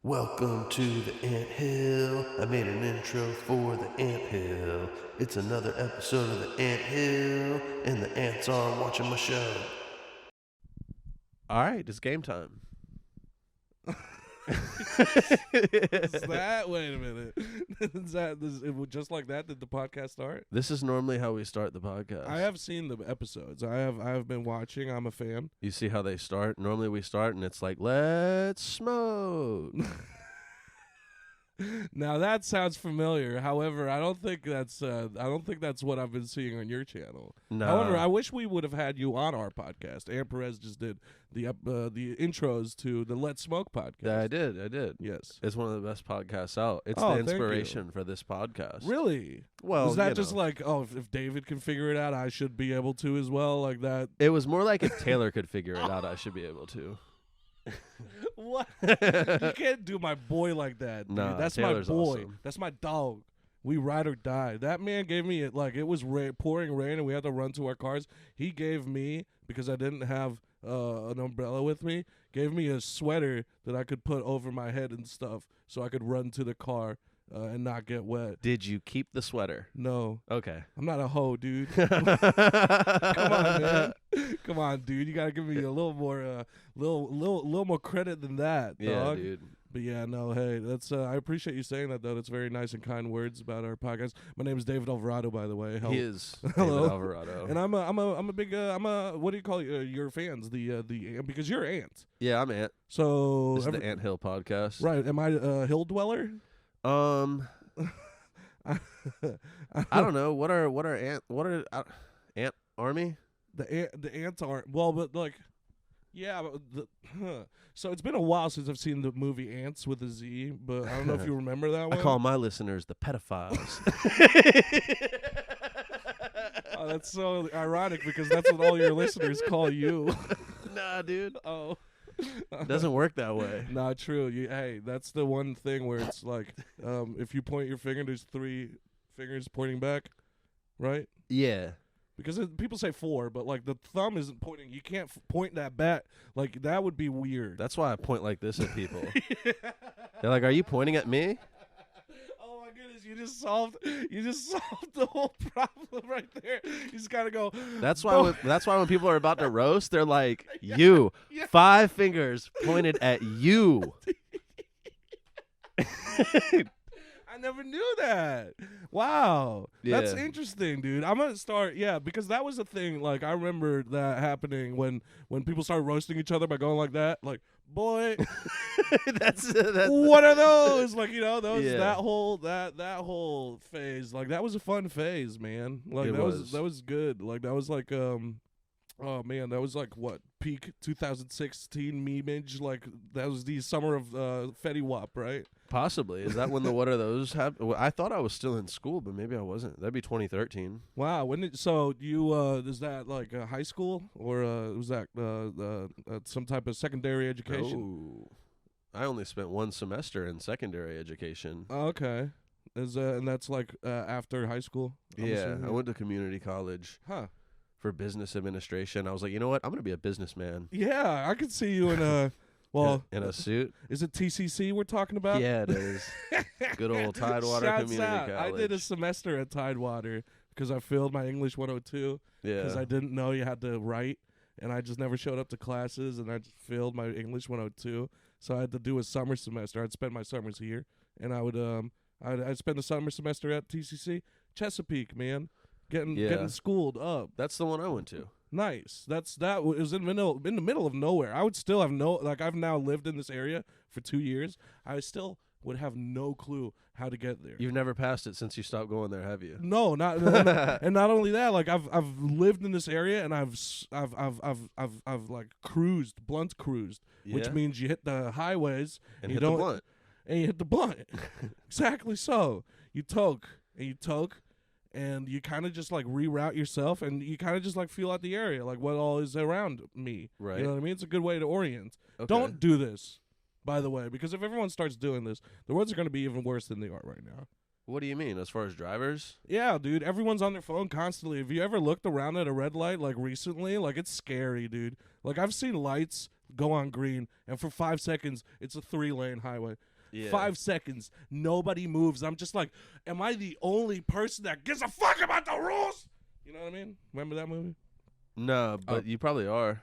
Welcome to the Ant Hill. I made an intro for the Ant Hill. It's another episode of the Ant Hill, and the ants are watching my show. All right, it's game time. Is that? Wait a minute. Just like that? Did the podcast start? This is normally how we start the podcast. I have seen the episodes. I have been watching. I'm a fan. You see how they start? Normally we start and it's like, let's smoke. Now that sounds familiar. However, I don't think that's what I've been seeing on your channel. No. However, I wish we would have had you on our podcast. Ann Perez just did the intros to the Let's Smoke podcast. Yeah, I did. Yes. It's one of the best podcasts out. It's Oh, the thank you. inspiration for this podcast. Really? Well, is that you just know. like, oh, if David can figure it out, I should be able to as well, like that? It was more like if Taylor could figure it out, I should be able to. What? You can't do my boy like that, dude. Nah, That's Taylor's my boy. awesome. That's my dog. We ride or die. That man gave me it like it was pouring rain and we had to run to our cars. He gave me, because I didn't have an umbrella with me, gave me a sweater that I could put over my head and stuff so I could run to the car and not get wet. Did you keep the sweater? No, Okay. I'm not a hoe, dude. Come on, man. Come on, dude. You gotta give me a little more, little more credit than that, Yeah, dog. dude. But yeah, no, hey, that's I appreciate you saying that though. That's very nice and kind words about our podcast. My name is David Alvarado, by the way. He is Hello. David Alvarado. And I'm a big what do you call your fans? The because you're Ant. Yeah, I'm Ant. So This is the Ant Hill podcast. right? Am I a hill dweller? I don't know. What are Ant Army? The ants aren't well, but like. Yeah, but so it's been a while since I've seen the movie Ants with a Z, but I don't know if you remember that one. I call my listeners the pedophiles. Oh, that's so ironic because that's what all your listeners call you. Nah, dude. Oh, Doesn't work that way. not true. Hey, that's the one thing where it's like, if you point your finger, there's 3 fingers pointing back, right? Yeah. Because people say 4, but like the thumb isn't pointing. You can't point that back. Like that would be weird. That's why I point like this at people. They're like, "Are you pointing at me?" Oh my goodness, you just solved the whole problem right there. You just gotta go. That's why. That's why when people are about to roast, they're like, "You, Yeah. 5 fingers pointed at you." I never knew that. Wow. That's Yeah. interesting, dude. I'm going to start, because that was a thing. Like, I remember that happening when people started roasting each other by going like that. Like, boy, that's what are those? Like, those, Yeah. that whole phase. Like, that was a fun phase, man. Like, It was. that was good. Like, that was like, oh man, that was like what, peak 2016 meme image. Like, that was the summer of Fetty Wap, right? Possibly. Is that when the what are those happened? Well, I thought I was still in school, but maybe I wasn't. That'd be 2013. Wow. So you is that like high school or was that some type of secondary education? Oh. I only spent 1 semester in secondary education. Oh, okay. And that's like after high school? I'm Yeah, assuming? I went to community college Huh. for business administration. I was like, you know what? I'm going to be a businessman. Yeah, I could see you in a well, in a suit. is it TCC we're talking about? Yeah, it is. Good old Tidewater Shouts Community out. College. I did a semester at Tidewater because I failed my English 102 because Yeah. I didn't know you had to write, and I just never showed up to classes, and I just failed my English 102. So I had to do a summer semester. I'd spend my summers here, and I would I'd spend the summer semester at TCC Chesapeake, man, getting schooled up. That's the one I went to. Nice. It was in the middle of nowhere. I would still have I've now lived in this area for 2 years. I still would have no clue how to get there. You've never passed it since you stopped going there, have you? No, not and not only that. Like I've lived in this area and I've like blunt cruised, which Yeah? means you hit the highways And you hit the don't blunt. and you hit the blunt. Exactly so. You toke and you kind of just like reroute yourself and you kind of just like feel out the area, like what all is around me. Right. You know what I mean? It's a good way to orient. Okay. Don't do this, by the way, because if everyone starts doing this, the roads are going to be even worse than they are right now. What do you mean, as far as drivers? Yeah, dude, everyone's on their phone constantly. Have you ever looked around at a red light like recently? Like it's scary, dude. Like I've seen lights go on green, and for 5 seconds, it's a 3-lane highway. Yeah. 5 seconds, nobody moves. I'm just like, am I the only person that gives a fuck about the rules? You know what I mean? Remember that movie? No, but you probably are.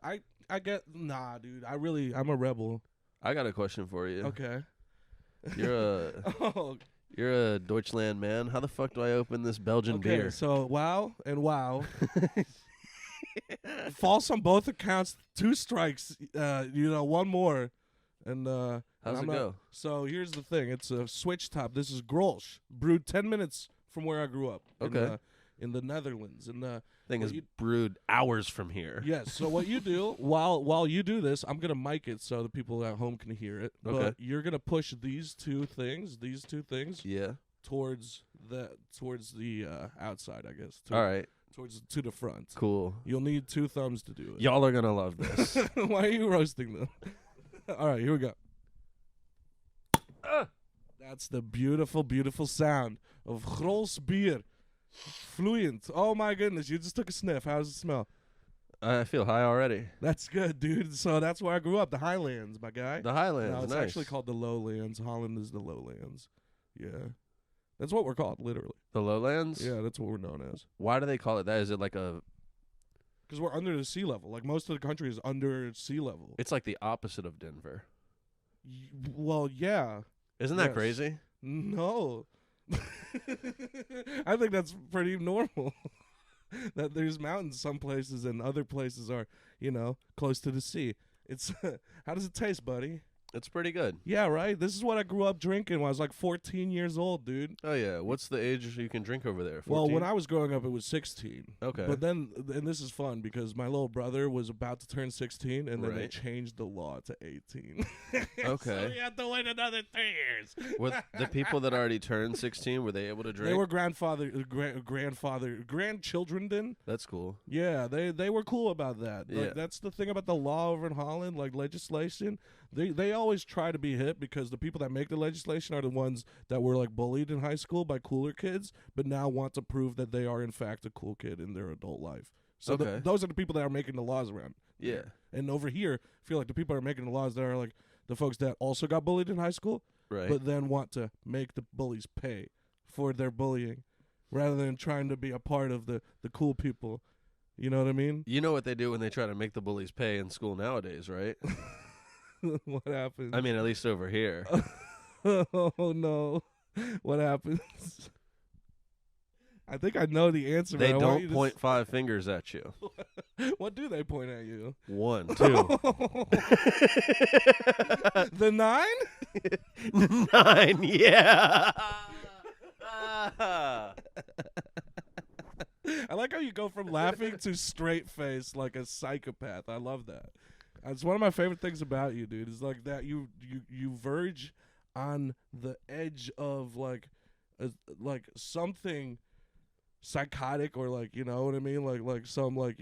I get, nah, dude. I'm a rebel. I got a question for you. Okay. You're a Deutschland man. How the fuck do I open this Belgian beer? So wow and wow. False on both accounts. 2 strikes. One more. And How's it go? So here's the thing. It's a switch top. This is Grolsch, brewed 10 minutes from where I grew up. Okay. In the Netherlands. And thing is brewed hours from here. yes. So what you do while you do this, I'm gonna mic it so the people at home can hear it. Okay. But you're gonna push these two things. Yeah. Towards the outside, I guess. All right. To the front. Cool. You'll need 2 thumbs to do it. Y'all are gonna love this. Why are you roasting them? All right, here we go. That's the beautiful, beautiful sound of Grolsch beer. Fluent. Oh my goodness, you just took a sniff. How does it smell? I feel high already. That's good, dude. So that's where I grew up, the Highlands, my guy. The Highlands. No, it's nice. actually called the Lowlands. Holland is the Lowlands. Yeah. That's what we're called, literally. The Lowlands? Yeah, that's what we're known as. Why do they call it that? Is it like a... Because we're under the sea level. Like, most of the country is under sea level. It's like the opposite of Denver. Well, yeah. Isn't that Yes. crazy? No. I think that's pretty normal. That there's mountains some places and other places are, close to the sea. It's how does it taste, buddy? It's pretty good. Yeah, right? This is what I grew up drinking when I was like 14 years old, dude. Oh, yeah. What's the age you can drink over there? 14? Well, when I was growing up, it was 16. Okay. But then, and this is fun because my little brother was about to turn 16, and then they Right. changed the law to 18. Okay. So we had to wait another 3 years. Were the people that already turned 16, were they able to drink? They were grandchildren then. That's cool. Yeah, they were cool about that. Yeah. Like, that's the thing about the law over in Holland, like legislation. They always try to be hip because the people that make the legislation are the ones that were like bullied in high school by cooler kids, but now want to prove that they are in fact a cool kid in their adult life. So Okay. those are the people that are making the laws around. Yeah. And over here, I feel like the people that are making the laws that are like the folks that also got bullied in high school, Right. but then want to make the bullies pay for their bullying rather than trying to be a part of the cool people. You know what I mean? You know what they do when they try to make the bullies pay in school nowadays, right? What happens? I mean, at least over here. Oh no. What happens? I think I know the answer. They but I want you don't to point 5 fingers at you. What do they point at you? 1, 2. The 9? 9, yeah. I like how you go from laughing to straight face like a psychopath. I love that. It's one of my favorite things about you, dude. Is like that you verge on the edge of like something psychotic or like, you know what I mean, like some like,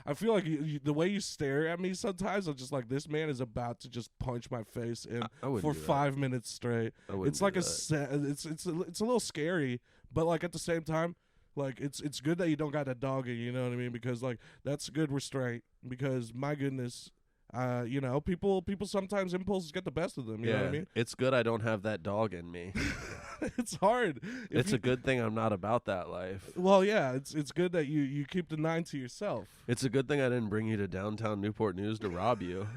I feel like the way you stare at me sometimes, I'm just like, this man is about to just punch my face in I wouldn't for do that. 5 minutes straight. It's like it's a little scary, but like at the same time, like it's good that you don't got that dog in you, you know what I mean, because like that's good restraint, because my goodness, people sometimes impulses get the best of them, you know what I mean? It's good I don't have that dog in me. It's hard. It's a good thing I'm not about that life. Well, yeah, it's good that you keep the 9 to yourself. It's a good thing I didn't bring you to downtown Newport News to rob you.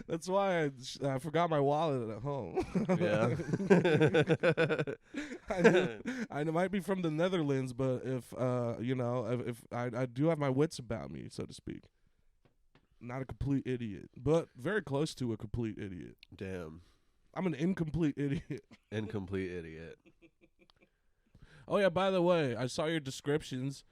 That's why I forgot my wallet at home. Yeah. I might be from the Netherlands, but if I do have my wits about me, so to speak. Not a complete idiot, but very close to a complete idiot. Damn. I'm an incomplete idiot. Incomplete idiot. Oh yeah, by the way, I saw your descriptions.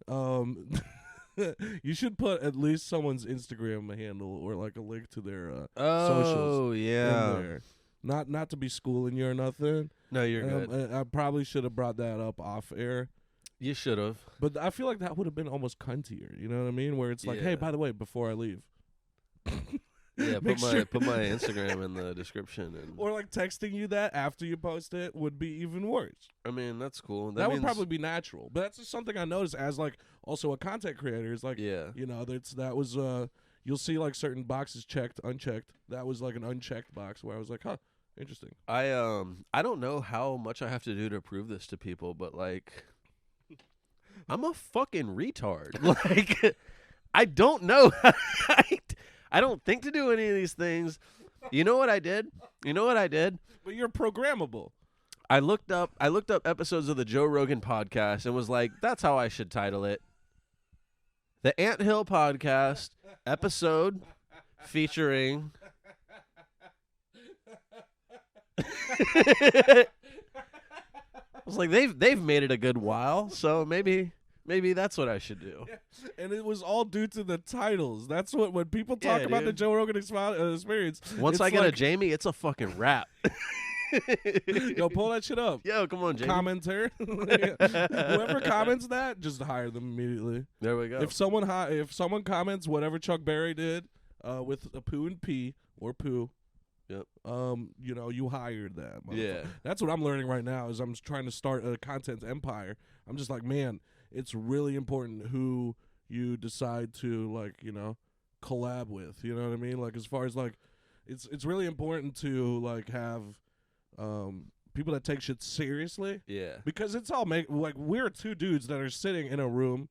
You should put at least someone's Instagram handle or like a link to their socials. Oh, yeah. In there. Not to be schooling you or nothing. No, you're good. I probably should have brought that up off air. You should have. But I feel like that would have been almost cuntier. You know what I mean? Where it's like, Yeah. hey, by the way, before I leave. Yeah, Make sure. put my Instagram in the description. And Or like texting you that after you post it would be even worse. I mean, that's cool. That would means- probably be natural. But that's just something I noticed as like also a content creator. Is like, Yeah. you know, that was you'll see like certain boxes checked, unchecked. That was like an unchecked box where I was like, huh, interesting. I don't know how much I have to do to prove this to people, but like I'm a fucking retard. Like I don't know. I don't think to do any of these things. You know what I did? But you're programmable. I looked up episodes of the Joe Rogan podcast and was like, that's how I should title it. The Anthill Podcast episode featuring I was like, they've made it a good while, so maybe that's what I should do. Yeah. And it was all due to the titles. That's what when people talk about the dude. Joe Rogan experience. Once it's I get a like, Jamie, it's a fucking rap. yo, pull that shit up. Yo, come on, Jamie. Commenter. Whoever comments that, just hire them immediately. There we go. If someone comments whatever Chuck Berry did with a poo and pee or poo, Yep. you know, you hired that. Yeah. That's what I'm learning right now. Is I'm trying to start a content empire. I'm just like, man, it's really important who you decide to like, you know, collab with. You know what I mean? Like as far as like, it's really important to like have people that take shit seriously. Yeah. Because it's all like we're two dudes that are sitting in a room,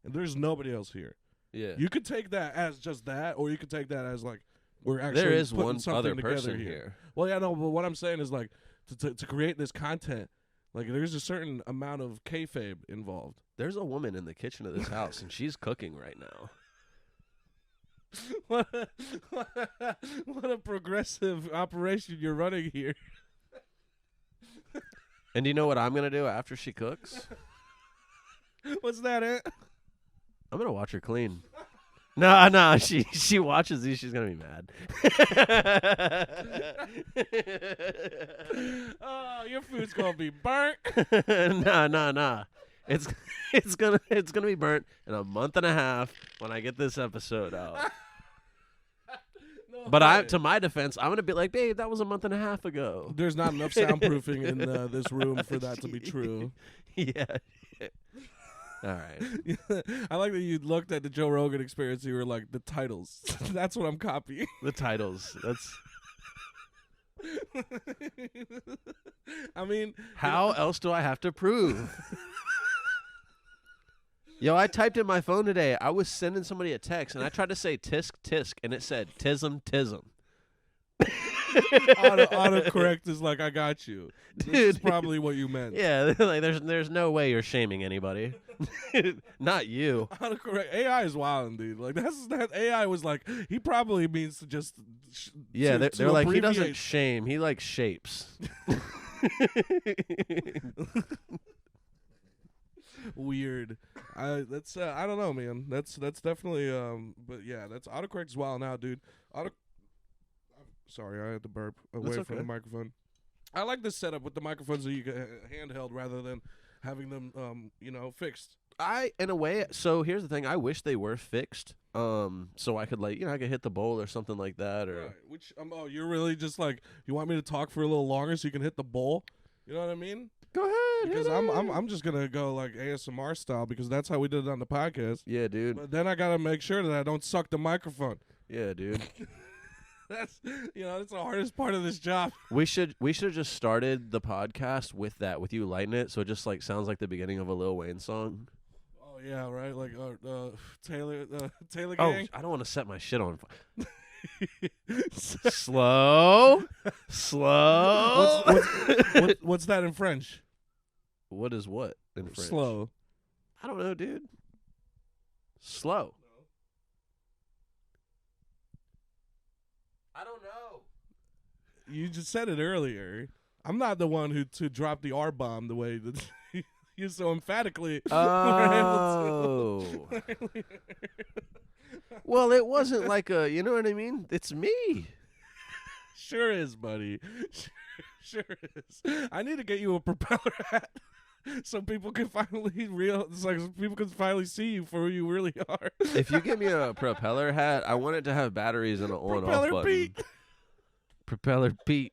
and there's nobody else here. Yeah. You could take that as just that, or you could take that as like we're actually There is putting one something other together person here. here. Well, yeah, no, but what I'm saying is like to create this content, like there's a certain amount of kayfabe involved. There's a woman in the kitchen of this house, and she's cooking right now. what a progressive operation you're running here. And do you know what I'm gonna do after she cooks? What's that, Aunt? I'm gonna watch her clean. No, she watches these. She's gonna be mad. Oh, your food's gonna be burnt. No. It's gonna be burnt in a month and a half when I get this episode out. No But way. to my defense, I'm gonna be like, babe, that was a month and a half ago. There's not enough soundproofing in this room for that to be true. Yeah. All right. I like that you looked at the Joe Rogan experience. You were like, the titles. That's what I'm copying. The titles. That's I mean, how else do I have to prove? Yo, I typed in my phone today. I was sending somebody a text, and I tried to say tisk, tisk, and it said tism, tism. autocorrect is like, I got you. This is Dude. probably what you meant. Yeah, like there's no way you're shaming anybody. Not you. Autocorrect. AI is wild, dude. Like that AI was like, he probably means to just. Yeah, to they're like, he doesn't abbreviate. shame. He like shapes. Weird. That's I don't know, man. That's definitely but yeah, that's autocorrect is wild now, dude. Sorry, I had to burp away That's from the okay. microphone. I like this setup with the microphones that you get handheld rather than having them fixed. In a way, so here's the thing. I wish they were fixed. So I could I could hit the bowl or something like that, or Right. Which you're really just like, you want me to talk for a little longer so you can hit the bowl? You know what I mean? go ahead. Because hit it. I'm just gonna go like ASMR style because that's how we did it on the podcast. Yeah, dude. But then I gotta make sure that I don't suck the microphone. Yeah, dude. That's that's the hardest part of this job. We should have just started the podcast with you lighting it, so it just like sounds like the beginning of a Lil Wayne song. Oh yeah, right. Like Taylor Oh, Gang. I don't want to set my shit on fire. Slow. What's that in French? What is what in French? Slow. I don't know, dude. Slow. I don't know. You just said it earlier. I'm not the one who dropped the R bomb the way that you so emphatically. Oh. Well, it wasn't like you know what I mean? It's me. Sure is, buddy. Sure is. I need to get you a propeller hat. So people can finally people can finally see you for who you really are. If you give me a propeller hat, I want it to have batteries and an on-off button. Pete. Propeller Pete.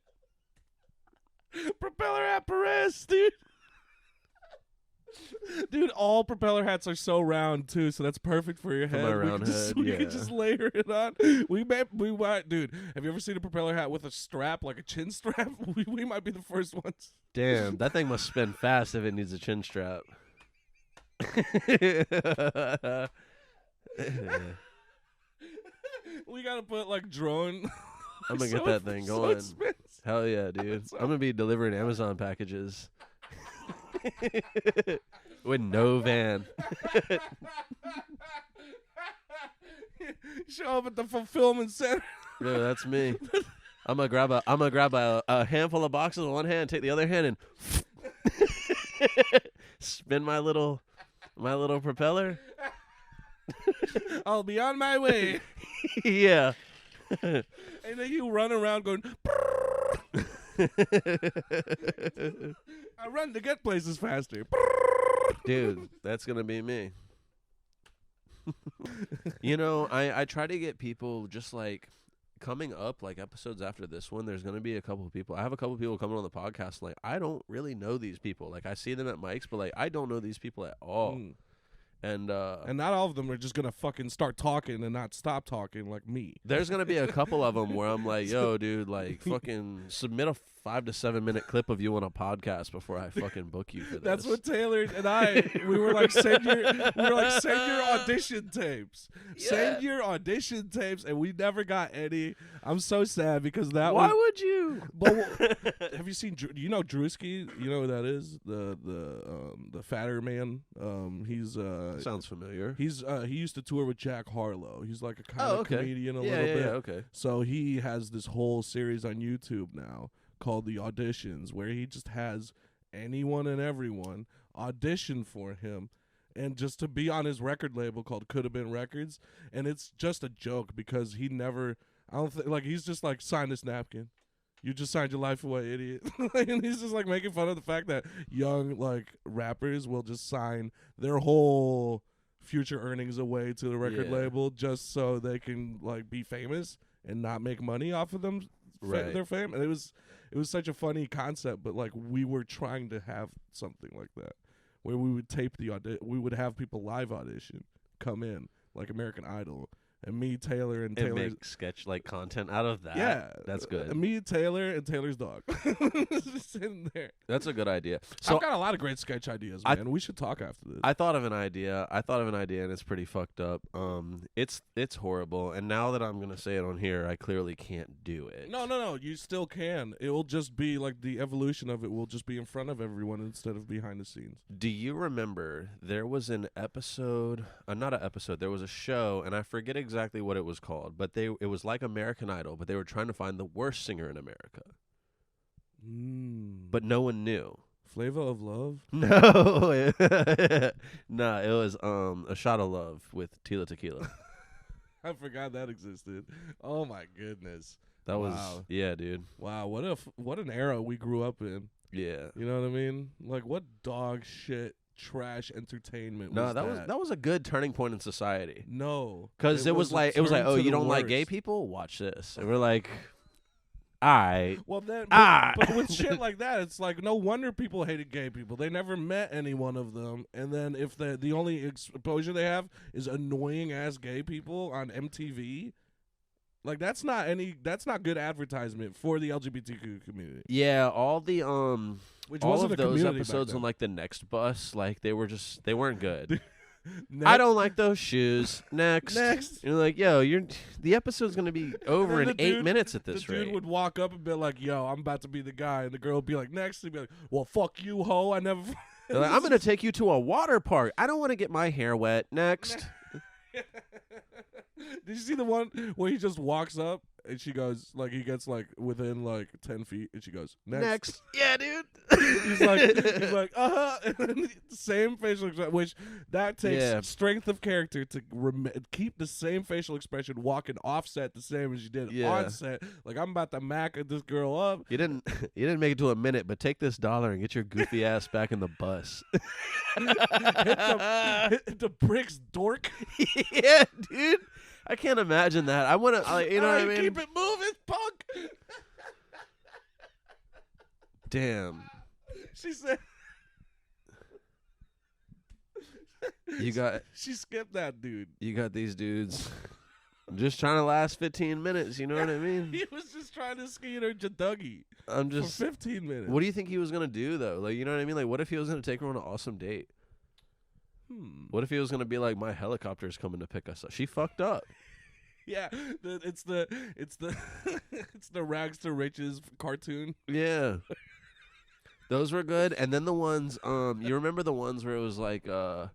Propeller hat Perez, dude. Dude, all propeller hats are so round too, so that's perfect for your head. my round head, We yeah. can just layer it on. We might, dude. Have you ever seen a propeller hat with a strap, like a chin strap? We might be the first ones. Damn, that thing must spin fast if it needs a chin strap. We gotta put like drone. I'm gonna get that thing so going. it spins. Hell yeah, dude. I'm gonna be delivering Amazon packages. With no van. Show up at the fulfillment center. Yeah, that's me. I'm gonna grab a handful of boxes with one hand, take the other hand, and spin my little propeller. I'll be on my way. Yeah. And then you run around going. I run to get places faster. Dude, that's gonna be me. You know, I try to get people just like coming up, like episodes after this one. There's gonna be a couple of people. I have a couple of people coming on the podcast. Like, I don't really know these people. Like, I see them at mics, but like, I don't know these people at all. And not all of them are just gonna fucking start talking and not stop talking like me. there's gonna be a couple of them where I'm like, yo, dude, like, fucking submit a 5 to 7 minute clip of you on a podcast before I fucking book you for this. That's what Taylor and I we were like send your audition tapes. Yeah. Send your audition tapes, and we never got any. I'm so sad because that Why was. would you? But have you seen? You know Drewski? You know who that is? The fatter man. He's Sounds familiar. he used to tour with Jack Harlow. He's like a kind of okay. comedian a Yeah, little yeah, bit. yeah, okay. So he has this whole series on YouTube now called The Auditions, where he just has anyone and everyone audition for him and just to be on his record label called Could Have Been Records. And it's just a joke because he never, I don't think, like, he's just like, sign this napkin. You just signed your life away, idiot. And he's just like making fun of the fact that young like rappers will just sign their whole future earnings away to the record Yeah. label just so they can like be famous and not make money off of them Right. their fame. And it was such a funny concept, but like we were trying to have something like that where we would tape we would have people live audition, come in like American Idol, and me, Taylor, and Taylor make sketch like content out of that. yeah, That's good. Me, Taylor, and Taylor's dog. Just sitting there. That's a good idea. So I've got a lot of great sketch ideas, I- man. We should talk after this. I thought of an idea. And it's pretty fucked up. It's horrible. And now that I'm gonna say it on here, I clearly can't do it. No. You still can. It will just be like the evolution of it will just be in front of everyone instead of behind the scenes. Do you remember there was an episode? Not an episode. There was a show, and I forget exactly what it was called. But it was like American Idol, but they were trying to find the worst singer in America. But no one knew. Flavor of Love. No, nah, it was a shot of love with Tila Tequila. I forgot that existed. Oh my goodness. That was Wow. yeah, dude. Wow, what an era we grew up in. Yeah. You know what I mean? Like what dog shit trash entertainment No, was that? that was a good turning point in society. No. Because it was a like turn oh, to you the don't like gay worst. people? Watch this. And we're like, I Well, then, Ah. but with shit like that, it's like no wonder people hated gay people. They never met any one of them, and then if the only exposure they have is annoying ass gay people on MTV, like that's not good advertisement for the LGBTQ community. yeah, all the Which all wasn't of a those community back episodes then. on like the Next Bus, like they weren't good. Next, I don't like those shoes. Next. Next. You're like, yo, the episode's gonna be over in And the 8 dude- minutes at this the rate. dude would walk up and be like, "Yo, I'm about to be the guy," and the girl would be like, "Next," and be like, "Well, fuck you, hoe. I never." They're like, I'm gonna take you to a water park. I don't want to get my hair wet. Next. Did you see the one where he just walks up And she goes, like, he gets, like, within, like, 10 feet, and she goes, next. Yeah, dude. he's like, and then same facial expression, which that takes strength of character to keep the same facial expression, walking offset the same as you did on set. Like, I'm about to mack this girl up. You didn't make it to a minute, but take this $1 and get your goofy ass back in the bus. hit the bricks, dork. Yeah, dude. I can't imagine that. I want to, you know what I mean? Keep it moving, punk. Damn. She said. She skipped that dude. You got these dudes just trying to last 15 minutes. You know what I mean? He was just trying to skeet her Dougie. I'm just for 15 minutes. What do you think he was gonna do though? Like, you know what I mean? Like, what if he was gonna take her on an awesome date? What if he was gonna be like, my helicopter's coming to pick us up? She fucked up. Yeah, it's the it's the rags to riches cartoon. Yeah, those were good. And then the ones, you remember the ones where it was like, I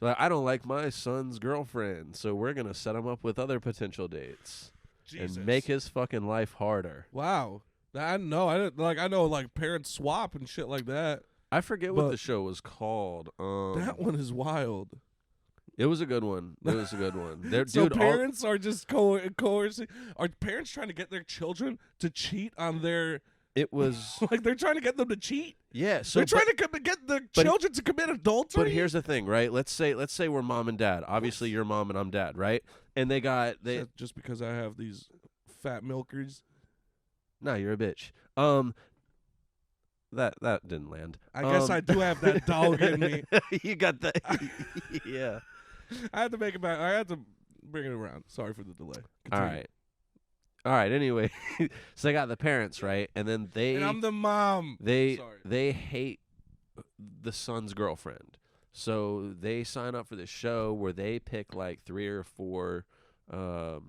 don't like my son's girlfriend, so we're gonna set him up with other potential dates and make his fucking life harder. Wow, I know like parents swap and shit like that. I forget what the show was called. That one is wild. It was a good one. So parents are just coercing. Are parents trying to get their children to cheat on their? It was like they're trying to get them to cheat. Yeah, so they're trying to get the children to commit adultery. But here's the thing, right? Let's say we're mom and dad. Obviously, you're mom and I'm dad, right? And they just because I have these fat milkers. No, you're a bitch. That didn't land. I guess I do have that dog in me. You got that. Yeah. I had to make it back. I had to bring it around. Sorry for the delay. Continue. All right. Anyway, so they got the parents, right? And then and I'm the mom. They hate the son's girlfriend. So they sign up for this show where they pick like 3 or 4, I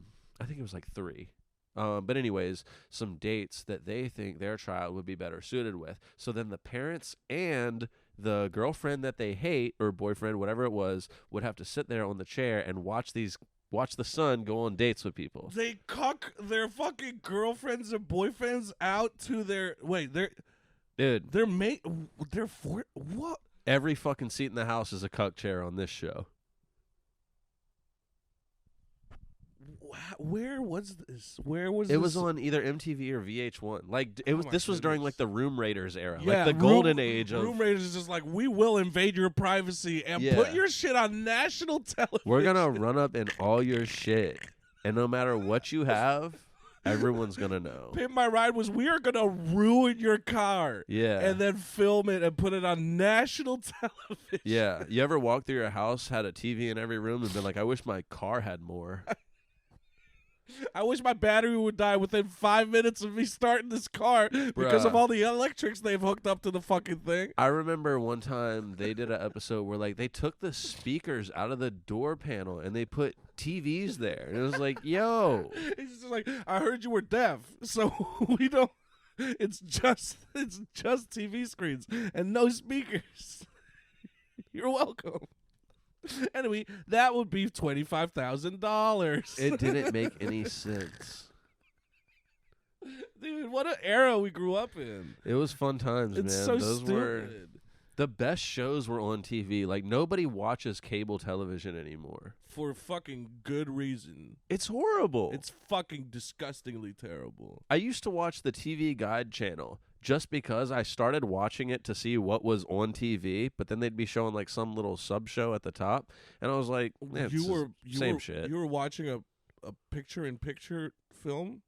think it was like 3. But anyways, some dates that they think their child would be better suited with. So then the parents and the girlfriend that they hate, or boyfriend, whatever it was, would have to sit there on the chair and watch the son go on dates with people. They cuck their fucking girlfriends and boyfriends out to their what? Every fucking seat in the house is a cuck chair on this show. Where was this? Where was it? Was on either MTV or VH1. Like it was. This was during like the Room Raiders era, yeah, like the golden age of Room Raiders. Is just like, we will invade your privacy and put your shit on national television. We're gonna run up in all your shit, and no matter what you have, everyone's gonna know. Pimp My Ride was, we are gonna ruin your car. Yeah, and then film it and put it on national television. Yeah, you ever walk through your house, had a TV in every room, and been like, I wish my car had more. I wish my battery would die within 5 minutes of me starting this car because of all the electrics they've hooked up to the fucking thing. I remember one time they did an episode where like they took the speakers out of the door panel and they put TVs there. And it was like, yo. It's just like, I heard you were deaf, so we don't. It's just TV screens and no speakers. You're welcome. Anyway, that would be $25,000. It didn't make any sense. Dude, what an era we grew up in. It was fun times, man. So Those stupid. were the best shows were on TV. Like, nobody watches cable television anymore. For fucking good reason. It's horrible. It's fucking disgustingly terrible. I used to watch the TV Guide channel just because I started watching it to see what was on TV, but then they'd be showing like some little sub show at the top, and I was like, same shit. You were watching a picture-in-picture film,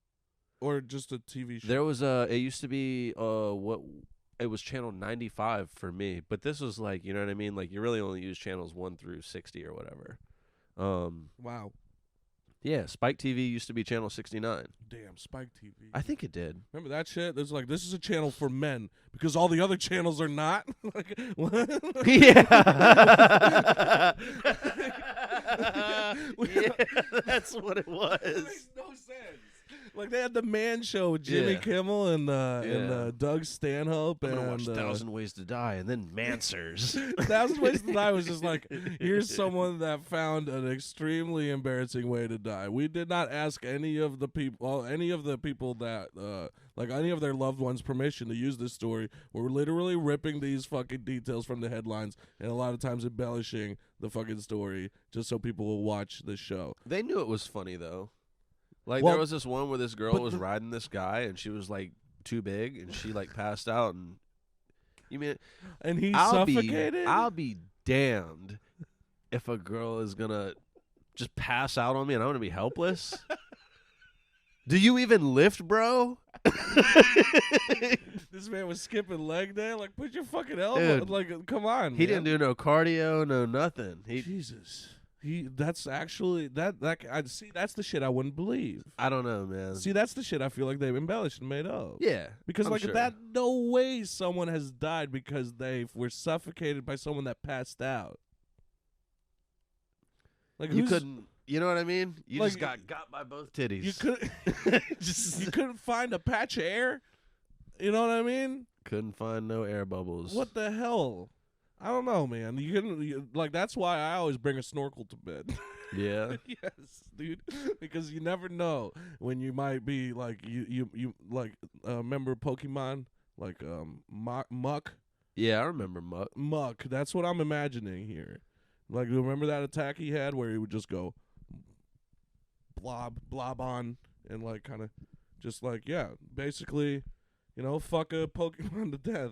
or just a TV show? There was it used to be it was channel 95 for me, but this was like, you know what I mean? Like, you really only use channels 1 through 60 or whatever. Wow. Yeah, Spike TV used to be channel 69. Damn, Spike TV. I think it did. Remember that shit? There's like, this is a channel for men because all the other channels are not. Like, what? Yeah. Yeah, that's what it was. It makes no sense. Like they had the Man Show with Jimmy Yeah. Kimmel and Yeah. Doug Stanhope. I'm and gonna watch 1,000 Ways to Die and then Mansers. 1,000 Ways to Die was just like, here's someone that found an extremely embarrassing way to die. We did not ask any of the people that, like any of their loved ones' permission to use this story. We're literally ripping these fucking details from the headlines and a lot of times embellishing the fucking story just so people will watch the show. They knew it was funny though. Like Well, there was this one where this girl but was the- riding this guy and she was like too big and she like passed out and you mean And he I'll suffocated? be damned if a girl is gonna just pass out on me and I'm gonna be helpless. Do you even lift, bro? This man was skipping leg day. Like, put your fucking elbow. Dude, Like, come on. He man. didn't do no cardio, no nothing. Jesus. That's actually I see. That's the shit I wouldn't believe. I don't know, man. See, that's the shit I feel like they've embellished and made up. Yeah, Because I'm like sure. that, no way someone has died because they were suffocated by someone that passed out. Like You who's- couldn't. You know what I mean? You Like, just got by both titties. You could. just You couldn't find a patch of air. You know what I mean? couldn't find no air bubbles. What the hell? I don't know, man. You couldn't like. That's why I always bring a snorkel to bed. Yeah. Yes, dude. Because you never know when you might be like you like remember Pokemon like Muck. Yeah, I remember Muck. Muck. That's what I'm imagining here. Like remember that attack he had where he would just go blob on and like kind of just like basically, fuck a Pokemon to death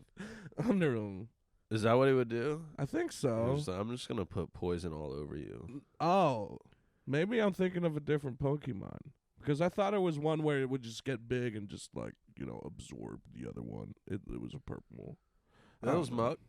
under him. Is that what he would do? I think so. I'm just gonna put poison all over you. Oh, maybe I'm thinking of a different Pokemon because I thought it was one where it would just get big and just like absorb the other one. It was a purple. I That don't was know. Muck.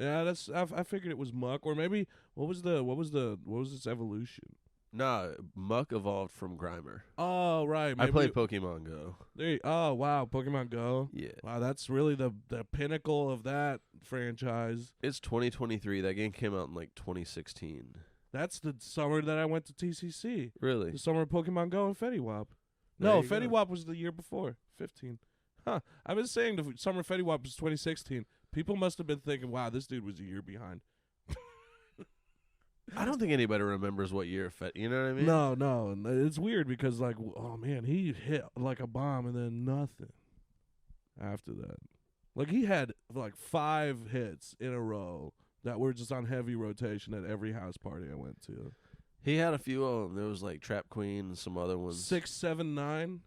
Yeah, I figured it was Muck or maybe what was its evolution? Nah, Muck evolved from Grimer. Oh right, I maybe played Pokemon Go. oh wow, Pokemon Go. Yeah. Wow, that's really the pinnacle of that franchise. It's 2023. That game came out in like 2016. That's the summer that I went to TCC. Really? The summer of Pokemon Go and Fetty Wap. There No, you Fetty go. Wap was the year before, 15. Huh. I've been saying the summer Fetty Wap was 2016. People must have been thinking, wow, this dude was a year behind. I don't think anybody remembers what year You know what I mean? No. It's weird because, like, oh, man, he hit like a bomb and then nothing after that. Like, he had, like, 5 hits in a row that were just on heavy rotation at every house party I went to. He had a few of them. There was like Trap Queen and some other ones. 6, 7, 9.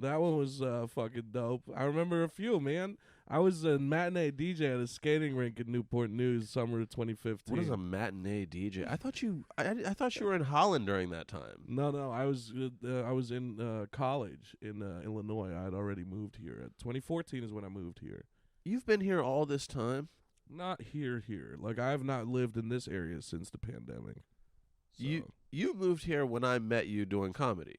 That one was fucking dope. I remember a few, man. I was a matinee DJ at a skating rink in Newport News, summer of 2015. What is a matinee DJ? I thought you were in Holland during that time. No. I was in college in Illinois. I had already moved here. 2014 is when I moved here. You've been here all this time. Not here. Like I have not lived in this area since the pandemic. So. You moved here when I met you doing comedy.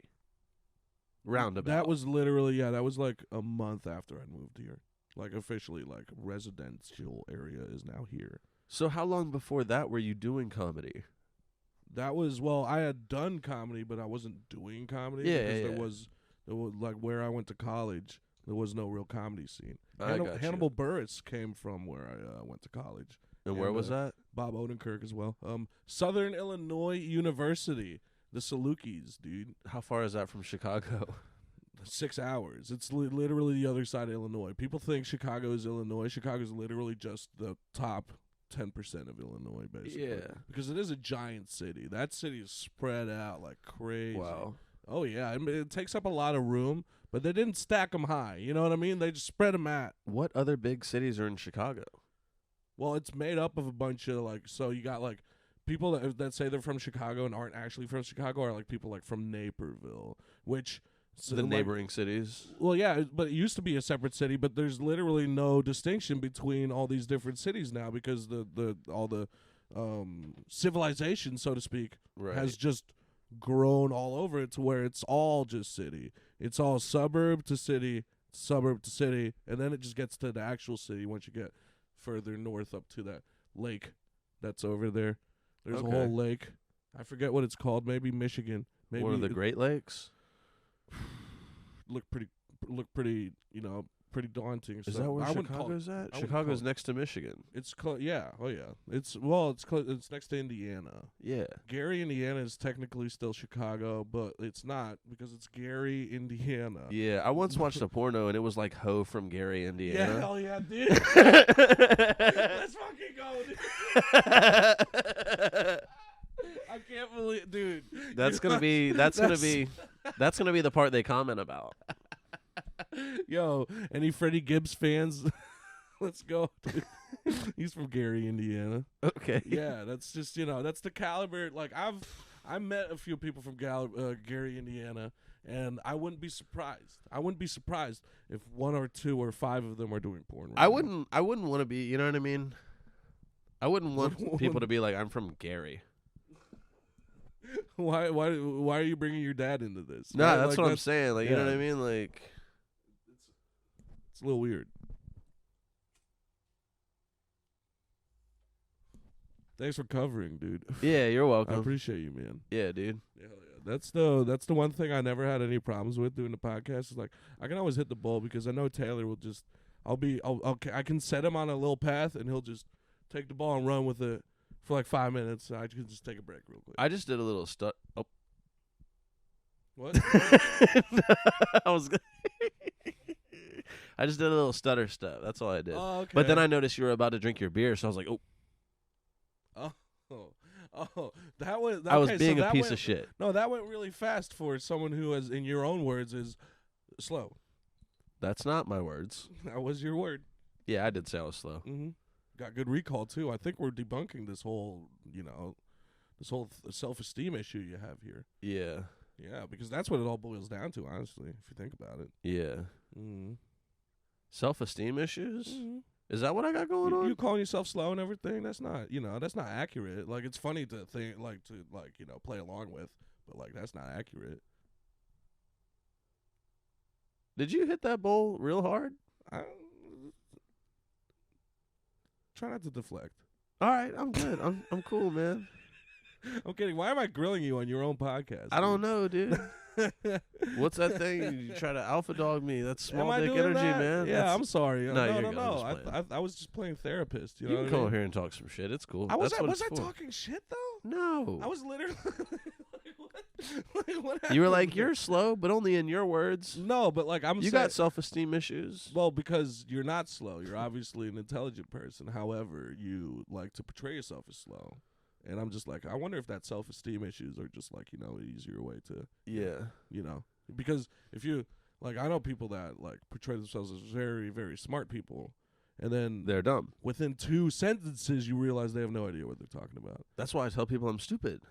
Roundabout. That was literally that was like a month after I moved here. Like officially, like residential area is now here. So how long before that were you doing comedy? That was I had done comedy, but I wasn't doing comedy Yeah, because yeah, there yeah. was like where I went to college, there was no real comedy scene. I got you. Hannibal Buress came from where I went to college. And where was that? Bob Odenkirk as well. Southern Illinois University, the Salukis, dude. How far is that from Chicago? 6 hours. It's literally the other side of Illinois. People think Chicago is Illinois. Chicago's literally just the top 10% of Illinois, basically. Yeah. Because it is a giant city. That city is spread out like crazy. Wow. Oh, yeah. I mean, it takes up a lot of room, but they didn't stack them high. You know what I mean? They just spread them out. What other big cities are in Chicago? Well, it's made up of a bunch of, so you got, people that say they're from Chicago and aren't actually from Chicago are, people, from Naperville, which... So the neighboring cities. Well, yeah, but it used to be a separate city, but there's literally no distinction between all these different cities now because all the civilization, so to speak, Right. has just grown all over it to where it's all just city. It's all suburb to city, and then it just gets to the actual city once you get further north up to that lake that's over there. There's a Okay. whole lake. I forget what it's called. Maybe Michigan. Maybe One of the Great Lakes? look pretty, pretty daunting. Is so that where I wouldn't call Chicago's at? I wouldn't Chicago's call- next to Michigan. It's close. Yeah. Oh yeah. It's next to Indiana. Yeah. Gary, Indiana is technically still Chicago, but it's not because it's Gary, Indiana. Yeah, I once watched a porno and it was like Ho from Gary, Yeah, Indiana. hell yeah, dude. Let's fucking go, dude. I can't believe, dude. That's gonna be that's gonna be the part they comment about. Yo, any Freddie Gibbs fans? Let's go. Dude. He's from Gary, Indiana. Okay. Yeah, that's just that's the caliber. Like I met a few people from Gary, Indiana, and I wouldn't be surprised. I wouldn't be surprised if 1 or 2 or 5 of them are doing porn. Right I now. wouldn't want to be. You know what I mean? I wouldn't want people to be like, I'm from Gary. Why are you bringing your dad into this? No, Right? that's Like, what I'm saying. Like, you know yeah. what I mean? Like, It's a little weird. Thanks for covering, dude. yeah, you're I welcome. appreciate you, man. Yeah, dude. Hell yeah. That's the one thing I never had any problems with doing the podcast. Is like I can always hit the ball because I know Taylor will just. I can set him on a little path and he'll just take the ball and run with it for like 5 minutes. I can just take a break real quick. I just did a little Oh, What? I was. I just did a little stutter step. That's all I did. Oh, okay. But then I noticed you were about to drink your beer, so I was like, oh. That was. I was okay, being so a that piece went, of shit. No, that went really fast for someone who, is, in your own words, is slow. That's not my words. That was your word. Yeah, I did say I was slow. Mm-hmm. Got good recall too. I think we're debunking this whole, self-esteem issue you have here. Yeah. Yeah, because that's what it all boils down to, honestly, if you think about it. Yeah. Mm-hmm. Self-esteem issues? Mm-hmm. Is that what I got going on? You calling yourself slow and everything? That's not, that's not accurate. Like, it's funny to think, play along with, but like that's not accurate. Did you hit that bowl real hard? Try not to deflect. All right, I'm good. I'm cool, man. I'm kidding. Why am I grilling you on your own podcast? I don't know, dude. What's that thing? You try to alpha dog me. That's small dick energy, man. Yeah, That's, I'm sorry. No, No, you're no, good. no. I'm just playing. I was just playing therapist. You you know can what I come mean? here and talk some shit. It's cool. Was That's what I it's for. talking shit though? No. I was literally. What You were happened like, there? you're slow, but only in your words. No, but like I'm. You saying, got self-esteem issues. well, because you're not slow. You're obviously an intelligent person. However, you like to portray yourself as slow. And I'm just like, I wonder if that self-esteem issues are just like, an easier way to, Yeah. because if you, like, I know people that like portray themselves as very, very smart people. And then They're dumb. within 2 sentences, you realize they have no idea what they're talking about. That's why I tell people I'm stupid.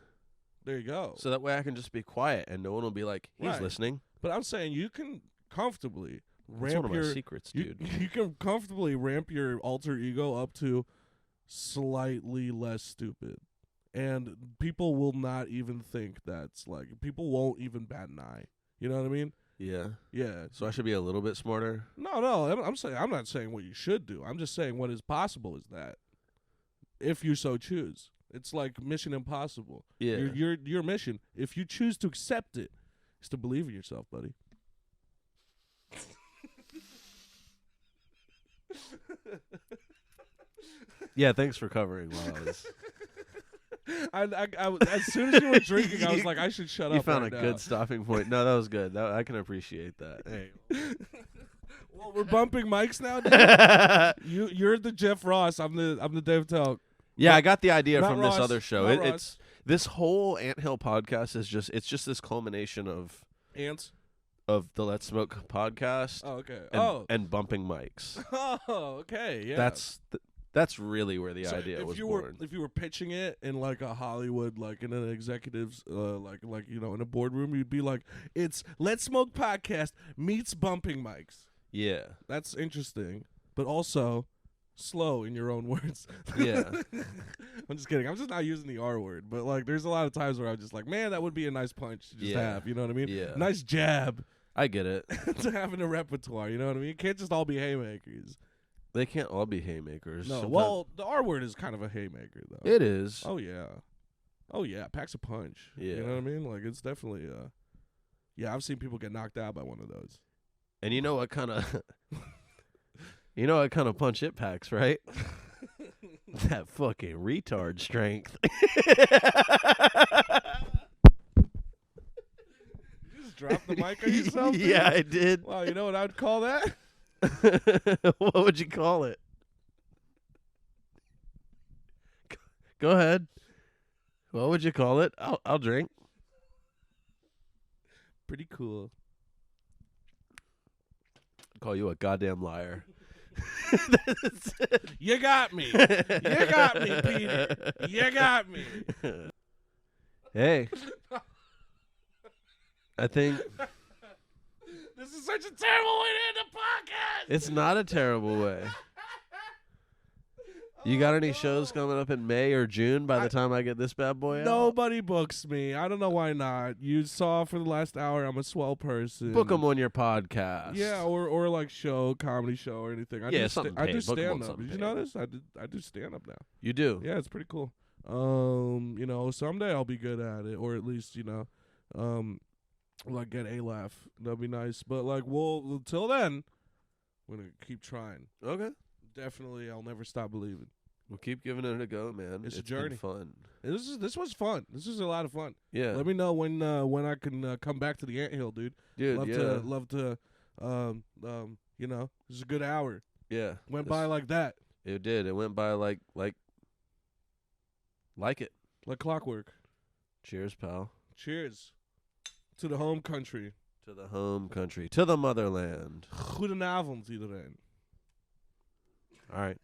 There you go. So that way I can just be quiet and no one will be like, he's Right. listening. But I'm saying you can comfortably That's ramp one of my your, secrets, you, dude. you can comfortably ramp your alter ego up to slightly less stupid. And people will not even think that's like, people won't even bat an eye. You know what I mean? Yeah. Yeah. So I should be a little bit smarter. No, I'm not saying what you should do. I'm just saying what is possible is that if you so choose. It's like Mission Impossible. Yeah. Your mission, if you choose to accept it, is to believe in yourself, buddy. Yeah, thanks for covering while I was. I was, as soon as you were drinking, I was like, I should shut You up. found right a now. good stopping point. No, that was good. I can appreciate that. Hey. Well, we're bumping mics now, dude. You're the Jeff Ross. I'm the Dave Tell. Yeah, I got the idea Not from Ross, this other show. not Ross. It's this whole Anthill podcast is just this culmination of Ants. the Let's Smoke podcast Oh, okay. and bumping mics. Oh, okay. Yeah. That's really where the So idea if was you born. If you were pitching it in like a Hollywood, like in an executive's, in a boardroom, you'd be like, "It's Let's Smoke podcast meets bumping mics." Yeah. That's interesting, but also slow in your own words. Yeah. I'm just kidding. I'm just not using the R word, but like, there's a lot of times where I'm just like, man, that would be a nice punch to just Yeah. have. You know what I mean? Yeah. Nice jab I get it. to have in a repertoire. You know what I mean? It can't just all be haymakers. They can't all be haymakers. No, Sometimes- well, the R word is kind of a haymaker, though. it is. Oh yeah, packs a punch. Yeah. You know what I mean? Like, it's definitely yeah, I've seen people get knocked out by one of those. And you know what kind of punch it packs, right? That fucking retard strength. You just dropped the mic on yourself? Dude? Yeah, I did. Wow, you know what I'd call that? What would you call it? Go ahead. What would you call it? I'll drink. Pretty cool. Call you a goddamn liar. You got me. You got me, Peter. You got me. Hey. I think This is such a terrible way to end the podcast. it's not a terrible way. You got any shows coming up in May or June by the time I get this bad boy out? Nobody books me. I don't know why not. You saw for the last hour I'm a swell person. Book them on your podcast. Yeah, or like comedy show or anything. I Yeah, do something I paid. do Book 'em on stand up. something Did you paid. notice? I do stand up now. You do? Yeah, it's pretty cool. You know, someday I'll be good at it, or at least, you know, like get a laugh. That'd be nice. But like, until then, we're gonna keep trying. Okay. Definitely, I'll never stop believing. We'll keep giving it a go, man. It's a been journey. fun. And this was fun. This was a lot of fun. Yeah. Let me know when I can come back to the anthill, dude. Dude, Love to, you know, this is a good hour. Yeah. Went by like that, It did. It went by like it. like clockwork. Cheers, pal. Cheers to the home country. To the home country. To the motherland. Goedenavond iedereen. All right.